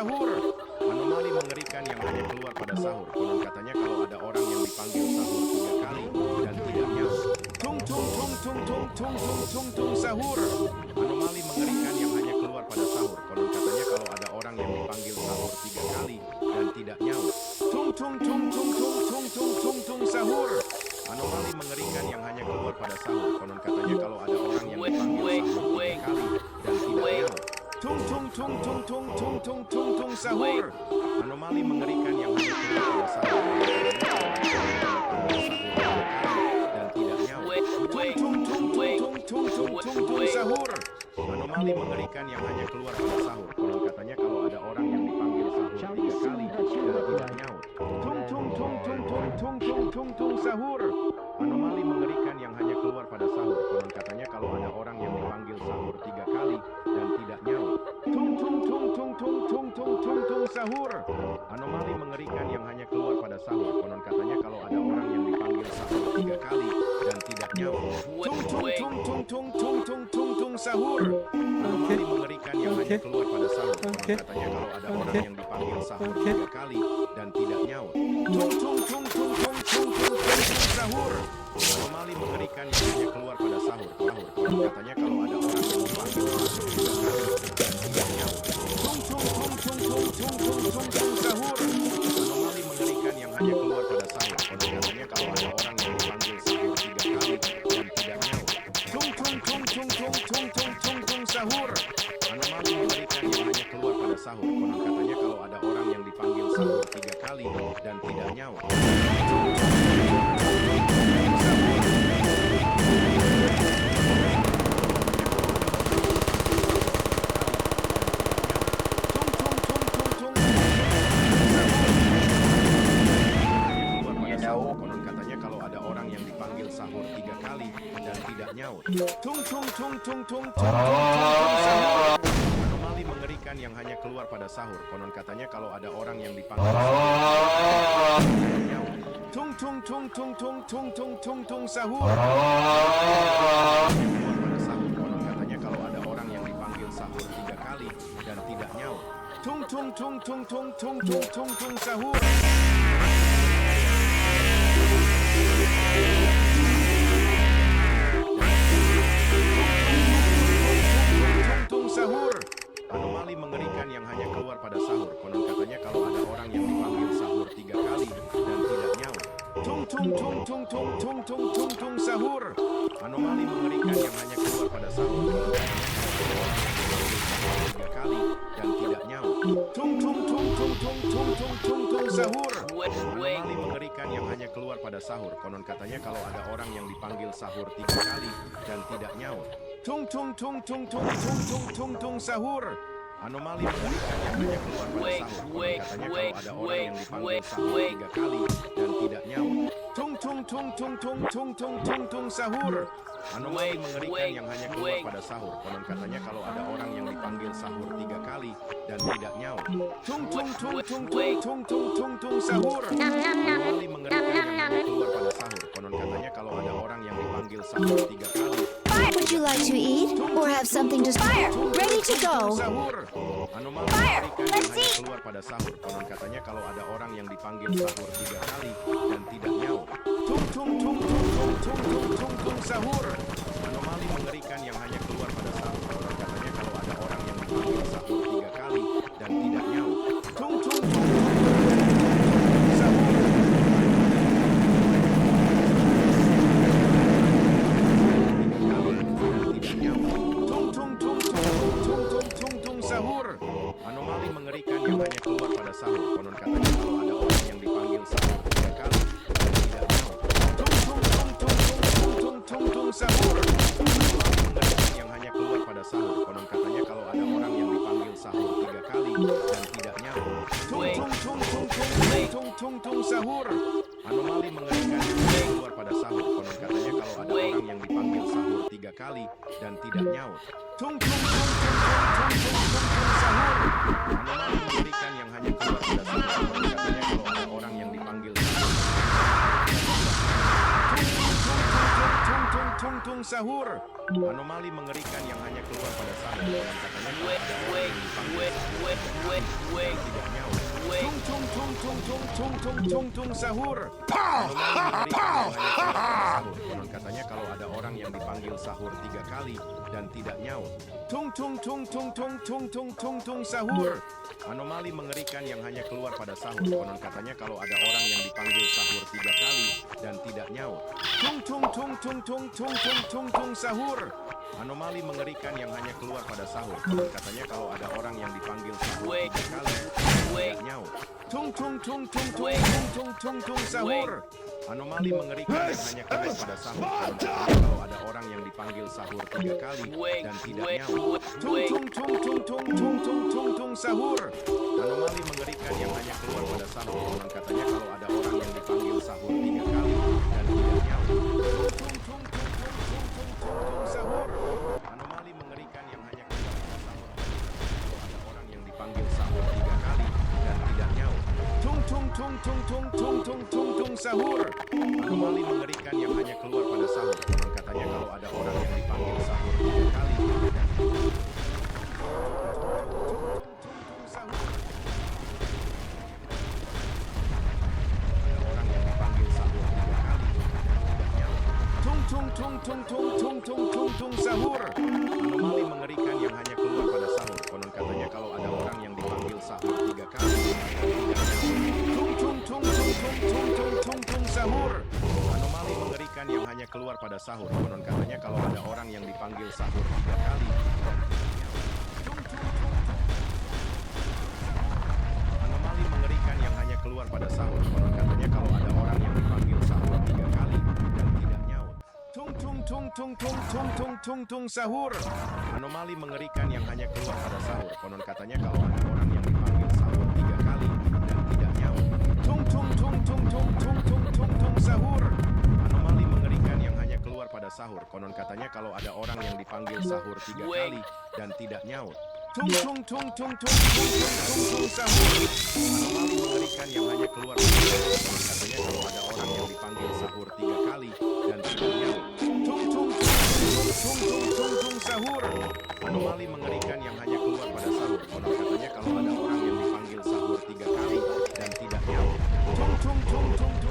sahur. Anomali mengerikan yang hanya keluar pada sahur. Konon katanya kalau ada orang yang dipanggil sahur 3 kali dan tidak nyaut. Tung tung tung tung tung tung tung tung tung sahur. Anomali mengerikan yang hanya keluar pada sahur. Konon katanya kalau ada orang yang dipanggil sahur 3 kali dan tidak nyaut. Tung tung tung tung tung tung tung tung tung sahur. Anomali mengerikan yang hanya keluar pada sahur. Konon katanya kalau ada orang yang dipanggil sahur 3 kali dan tidak nyaut. Tung tung tung tung tung tung tung tung tung sahur. Anomali mengerikan yang hanya keluar pada sahur. Dan tidak nyaut. Tung tung tung tung tung tung tung tung sahur. Anomali mengerikan yang hanya keluar pada sahur. Konon katanya kalau ada orang yang dipanggil sahur 3 kali dan tidak nyaut. Tung tung tung tung tung tung tung tung tung sahur. Anomali mengerikan yang hanya keluar pada sahur. Konon katanya kalau ada orang yang dipanggil sahur 3 kali dan tidak nyaut. Tung tung tung tung tung tung tung tung tung sahur. Anomali mengerikan yang hanya keluar pada sahur. Konon katanya kalau ada orang yang dipanggil sahur 3 kali dan tidak nyaut. Tung tung tung tung tung tung tung tung tung sahur. Anomali mengerikan yang hanya keluar pada sahur. Konon katanya kalau ada orang yang dipanggil sahur 3 kali dan tidak nyaut. Tung tung tung tung tung tung tung tung sahur. Anomali mengerikan yang hanya keluar pada sahur. Konon katanya kalau ada orang yang dipanggil sahur 3 kali dan tidak nyaut. Tung tung tung tung tung tung tung tung tung sahur. Anomali mengerikan yang hanya keluar pada sahur. Konon katanya kalau ada orang yang dipanggil sahur 3 kali dan tidak nyaut. Tung tung tung tung tung tung tung tung tung sahur. Anomali mengerikan yang hanya keluar pada sahur. Konon katanya kalau ada orang yang dipanggil sahur 3 kali dan tidak nyaut. Konon katanya kalau ada orang yang dipanggil sahur 3 kali dan tidak nyaut. Tung tung tung tung tung tung sahur. Anomali mengerikan yang hanya keluar pada sahur. Konon katanya kalau ada orang yang dipanggil sahur 3 kali dan tidak nyaut. Tung tung tung tung tung tung tung tung tung sahur. Pada sahur. Konon katanya kalau ada orang yang dipanggil sahur 3 kali dan tidak nyaut. Tung tung tung tung tung tung tung tung tung sahur. Tung sahur. Anomali mengerikan yang hanya keluar pada sahur. Konon katanya kalau ada orang yang dipanggil sahur 3 kali dan tidak nyaut. Tung tung tung tung tung tung tung tung tung sahur. Anomali mengerikan yang hanya keluar pada sahur. Konon katanya kalau ada orang yang dipanggil sahur 3 kali dan tidak nyaut. Tung tung tung tung tung tung tung tung tung sahur. Anomali mengerikan yang hanya keluar pada sahur. Konon katanya kalau ada orang yang dipanggil sahur 3 kali dan tidak nyaut. Tung tung tung tung tung tung tung tung tung sahur. Anomali mengerikan yang hanya keluar pada sahur. Konon katanya kalau ada orang yang dipanggil sahur 3 kali dan tidak nyaut. Tung tung tung tung tung tung tung tung tung sahur. Anomali mengerikan yang hanya keluar pada sahur. Konon katanya kalau ada orang yang dipanggil sahur 3 kali dan tidak nyaut. Tung tung tung tung tung tung tung tung tung sahur. Anomali mengerikan yang hanya keluar pada sahur. Konon katanya kalau ada orang yang dipanggil sahur 3 kali. Would you like to eat or have something to fire? Ready to go. Anomali mengerikan yang hanya keluar pada sahur. Konon katanya kalau ada orang yang dipanggil sahur 3 kali dan tidak nyaut. Tung tung tung tung tung tung tung tung tung sahur. Anomali mengerikan yang hanya keluar pada sahur. Konon katanya kalau ada orang yang dipanggil sahur 3 kali dan tidak nyaut. Tung tung tung tung tung sahur. Sahur. Anomali mengerikan yang hanya keluar pada sahur. Konon katanya kalau ada orang yang dipanggil sahur 3 kali dan tidak nyaut. Tung tung tung tung tung tung tung tung sahur. Anomali mengerikan yang hanya keluar pada sahur. Konon katanya kalau ada orang yang dipanggil sahur 3 kali dan tidak nyaut. Tung tung tung tung tung tung tung tung sahur. Anomali mengerikan yang hanya keluar pada sahur. Konon katanya kalau ada orang yang dipanggil sahur 3 kali dan tidak nyaut. Tung tung tung tung tung tung tung sahur. Anomali mengerikan yang hanya keluar pada sahur. Konon katanya kalau ada orang yang dipanggil sahur. Tung tung tung tung tung tung tung sahur. Anomali mengerikan yang hanya keluar pada sahur. Konon katanya kalau ada orang yang dipanggil tidak nyaut. Tung sahur. Anomali mengerikan yang hanya keluar pada sahur. Konon katanya kalau ada orang yang dipanggil sahur 3 kali dan tidak nyaut. Tung sahur. Anomali mengerikan yang hanya keluar pada sahur. Konon katanya kalau ada orang yang dipanggil sahur 3 kali dan tidak nyaut. Tung sahur. Anomali mengerikan yang hanya keluar pada sahur. Konon katanya kalau ada orang yang dipanggil sahur 3 kali dan tidak nyaut. Tung sahur. Anomali mengerikan yang hanya keluar pada sahur. Konon katanya kalau ada orang yang dipanggil sahur 3 kali dan tidak nyaut. Tung sahur. Anomali mengerikan yang hanya keluar pada sahur. Konon katanya kalau ada orang yang dipanggil sahur 3 kali dan tidak nyaut. Tung sahur. Anomali mengerikan yang hanya keluar pada sahur. Kalau ada orang yang dipanggil sahur 3 kali dan tidak nyaut. Tung sahur. Anomali mengerikan yang hanya keluar pada sahur. Konon katanya kalau ada orang yang dipanggil sahur 3 kali dan Tung sahur. Anomali mengerikan yang hanya keluar pada sahur. Konon katanya kalau ada orang yang dipanggil sahur 3 kali Tung sahur. Anomali mengerikan yang hanya keluar pada sahur. Konon katanya kalau ada orang yang dipanggil sahur 3 kali Anomali mengerikan yang hanya keluar pada sahur. Konon katanya kalau ada orang yang dipanggil sahur 3 kali dan tidak nyaut. Tung sahur. Anomali mengerikan yang hanya keluar pada sahur. Konon katanya kalau ada orang yang dipanggil sahur 3 kali dan tidak nyaut. Tung sahur. Anomali mengerikan yang hanya keluar pada sahur. Konon katanya kalau ada orang yang dipanggil sahur 3 kali dan tidak nyaut. Tung sahur. Anomali mengerikan yang hanya keluar pada sahur. Konon katanya kalau ada orang yang dipanggil sahur 3 kali dan tidak nyaut. Tung sahur. Anomali mengerikan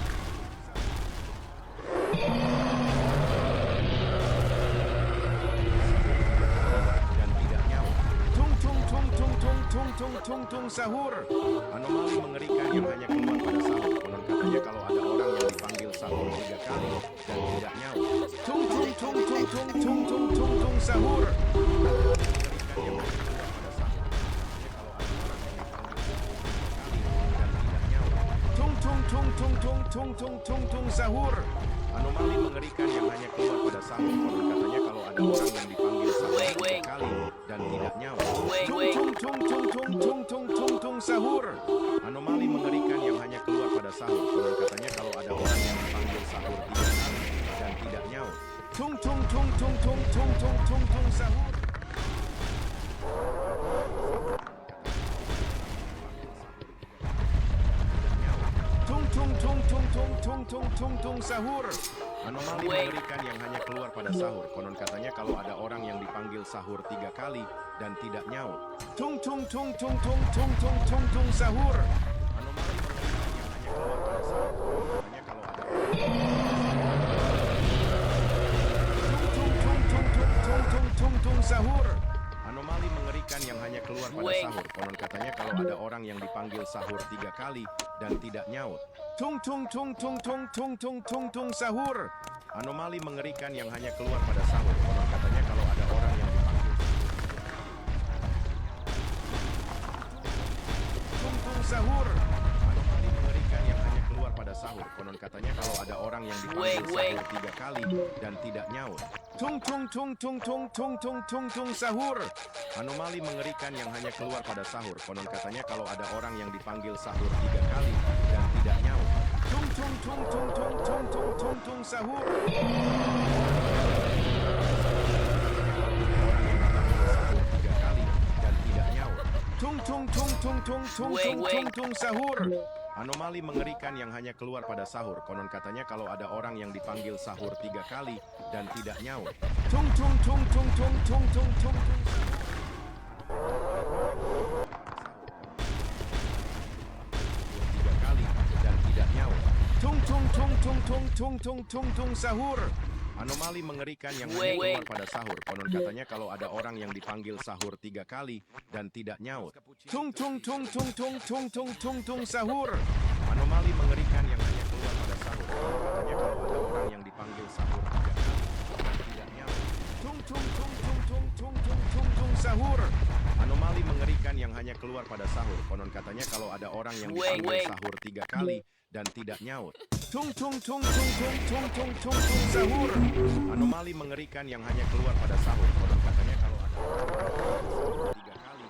yang hanya keluar pada sahur. Konon katanya kalau ada orang yang dipanggil sahur 3 kali dan tidak nyaut. Tung sahur. Anomali mengerikan yang hanya keluar pada sahur. Konon katanya kalau ada orang yang dipanggil sahur 3 kali dan tidak nyaut. Tung sahur. Tung sahur. Anomali mengerikan yang hanya keluar pada sahur. Konon katanya kalau ada orang yang dipanggil sahur 3 kali dan tidak nyaut. Tung sahur. Anomali mengerikan yang hanya keluar pada sahur. Konon katanya kalau ada orang yang dipanggil sahur 3 kali dan tidak nyaut. Tung sahur. Tung sahur. Anomali mengerikan yang hanya keluar pada sahur. Konon katanya kalau ada orang yang dipanggil sahur 3 kali dan tidak nyaut. Tung sahur. Anomali mengerikan yang hanya keluar pada sahur. Konon katanya kalau ada Tung sahur. Anomali mengerikan yang hanya keluar pada sahur. Konon katanya kalau ada orang yang dipanggil sahur 3 kali dan tidak nyaut. Tung sahur. Anomali mengerikan yang hanya keluar pada sahur. Konon katanya kalau ada orang yang dipanggil sahur. Anomali mengerikan yang hanya keluar pada sahur. Konon katanya kalau ada orang yang dipanggil sahur 3 kali dan tidak nyaut. Tung sahur. Anomali mengerikan yang hanya keluar pada sahur. Konon katanya kalau ada orang yang dipanggil sahur 3 kali dan tidak nyaut. Tung sahur. Tung sahur. Anomali mengerikan yang hanya keluar pada sahur. Konon katanya kalau ada orang yang dipanggil sahur 3 kali dan tidak nyaut. Tung tung tung tung tung tung tung tung tung. Tiga kali dan tidak nyaut. Tung tung tung tung tung tung tung tung tung sahur. Anomali mengerikan yang hanya keluar pada sahur. Konon katanya kalau ada orang yang dipanggil sahur 3 kali dan tidak nyaut. Tung tung tung tung tung tung tung tung tung sahur. Anomali mengerikan yang hanya keluar pada sahur. Konon katanya kalau ada orang yang dipanggil sahur 3 kali dan tidak nyaut. Tung tung tung tung tung tung tung tung tung sahur. Anomali mengerikan yang hanya keluar pada sahur. Konon katanya kalau ada orang yang dipanggil sahur 3 kali dan tidak nyaut. Tung tung tung tung tung tung tung tung tung sahur. Anomali mengerikan yang hanya keluar pada sahur. Konon katanya kalau ada orang yang dipanggil sahur 3 kali.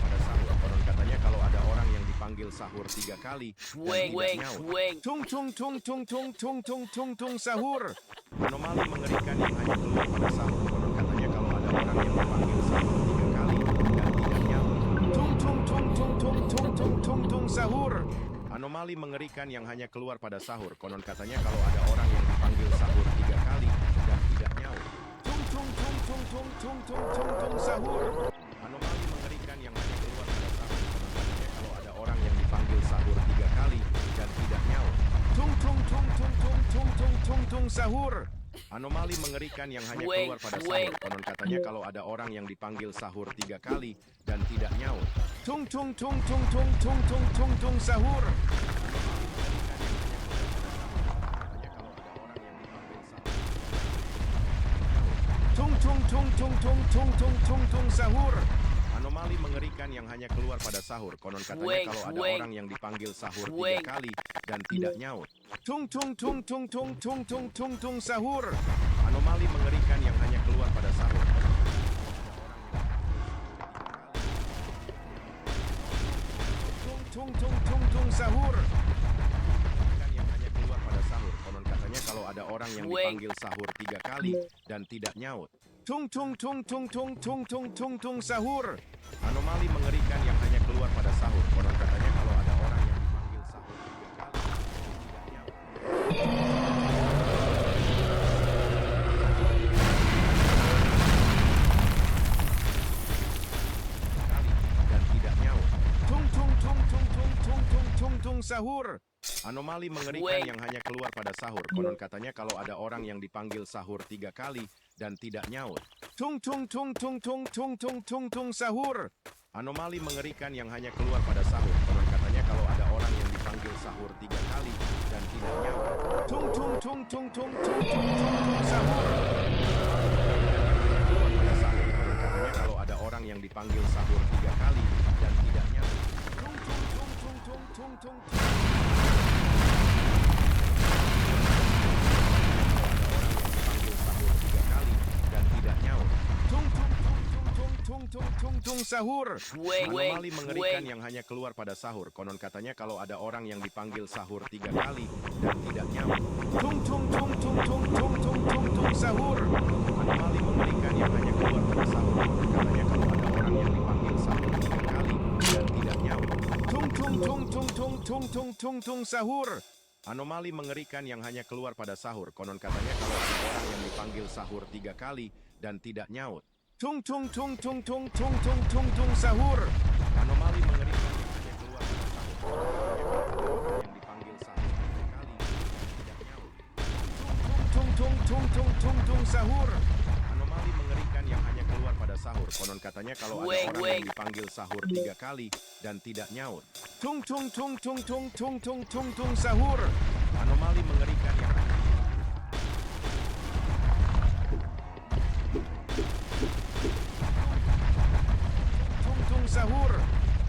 Pada sahur. Konon katanya kalau ada orang yang dipanggil sahur 3 kali dan tidak nyaut. Tung tung tung tung tung tung tung tung tung sahur. Anomali mengerikan yang hanya keluar pada sahur. Konon katanya kalau ada orang yang dipanggil sahur 3 kali dan tidak nyaut. Tung tung tung tung tung tung tung tung tung sahur. Anomali mengerikan yang hanya keluar pada sahur. Konon katanya kalau ada orang yang dipanggil sahur 3 kali dan tidak nyaut. Tung tung tung tung tung tung tung tung tung sahur. Anomali mengerikan yang hanya keluar pada sahur. Konon katanya kalau ada orang yang dipanggil sahur 3 kali dan tidak nyaut. Tung tung tung tung tung tung tung tung tung sahur. Anomali mengerikan yang hanya keluar pada sahur. Konon katanya kalau ada orang yang dipanggil sahur 3 kali dan tidak nyaut. Tung tung tung tung tung tung tung tung tung sahur. Tung tung tung tung tung tung tung tung tung sahur. Anomali mengerikan yang hanya keluar pada sahur. Konon katanya kalau ada orang yang dipanggil sahur 3 kali dan tidak nyaut. Tung tung tung tung tung tung tung tung tung sahur. Anomali mengerikan yang hanya keluar pada sahur. Tung tung tung tung sahur. Yang hanya keluar pada sahur. Konon katanya kalau ada orang yang dipanggil sahur 3 kali dan tidak nyaut. Tung tung tung tung tung tung tung tung tung sahur. Anomali mengerikan yang hanya keluar pada sahur. Konon katanya kalau ada orang yang dipanggil sahur 3 kali dan tidak nyaut. Sahur. Anomali mengerikan yang hanya keluar pada sahur. Konon katanya kalau ada orang yang dipanggil sahur 3 kali dan tidak nyaut. Tung tung tung tung tung tung tung tung tung sahur. Anomali mengerikan yang hanya keluar pada sahur. Konon katanya kalau ada orang yang dipanggil sahur 3 kali dan tidak nyaut. Tung tung tung tung tung tung tung tung tung sahur. Pada sahur. Konon katanya kalau ada orang yang dipanggil sahur 3 kali dan tidak nyaut. Tung tung tung tung tung tung tung. Tung sahur. Anomali mengerikan yang hanya keluar pada sahur. Konon katanya kalau ada orang yang dipanggil sahur 3 kali dan tidak nyaut. Tung tung tung tung tung tung tung tung tung sahur. Anomali mengerikan yang hanya keluar pada sahur. Konon katanya kalau ada orang yang dipanggil sahur 3 kali dan tidak nyaut. Tung tung tung tung tung tung tung tung tung sahur. Anomali mengerikan yang hanya keluar pada sahur. Konon katanya kalau ada orang yang dipanggil sahur 3 kali dan tidak nyaut. Tung tung tung tung tung tung tung tung tung sahur. Anomali mengerikan yang hanya keluar pada sahur. Yang dipanggil sahur 3 kali dan tidak nyaut. Tung tung tung tung tung tung sahur. Anomali mengerikan yang hanya keluar pada sahur. Konon katanya kalau ada orang yang dipanggil sahur 3 kali dan tidak nyaut. Tung tung tung tung tung tung tung tung tung sahur. Anomali mengerikan yang sahur.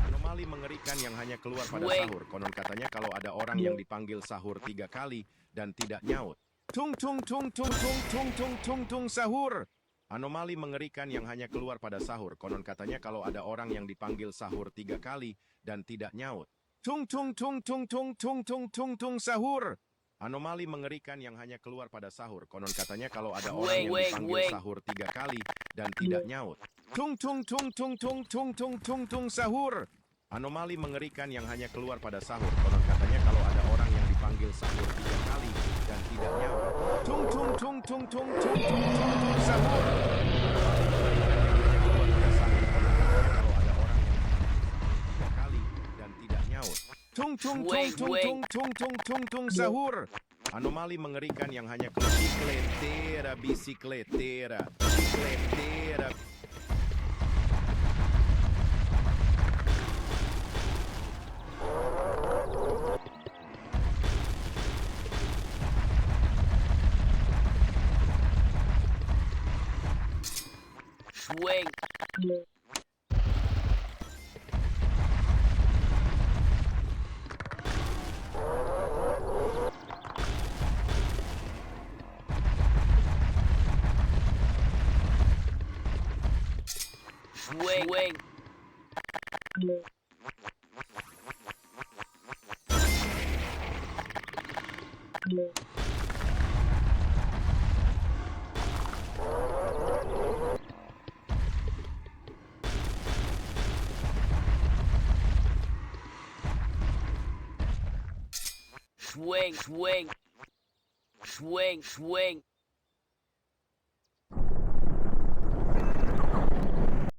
Anomali mengerikan yang hanya keluar pada sahur. Konon katanya kalau ada orang yang dipanggil sahur 3 kali dan tidak nyaut. Tung tung tung tung tung tung tung tung tung sahur. Anomali mengerikan yang hanya keluar pada sahur. Konon katanya kalau ada orang yang dipanggil sahur 3 kali dan tidak nyaut. Tung tung tung tung tung tung tung tung tung sahur. Anomali mengerikan yang hanya keluar pada sahur. Konon katanya kalau ada orang yang dipanggil sahur 3 kali dan tidak nyaut. Tung tung tung tung tung tung tung tung tung sahur. Anomali mengerikan yang hanya keluar pada sahur. Konon katanya kalau ada orang yang dipanggil sahur 3 kali dan tidak nyaut. Tung tung tung tung tung tung tung tung tung sahur. Tung tung tung tung tung tung tung tung tung sahur. Anomali mengerikan yang hanya bicicletera, bicicletera, bicicletera. Swing. Swing. Swing. Swing. Swing. Swing.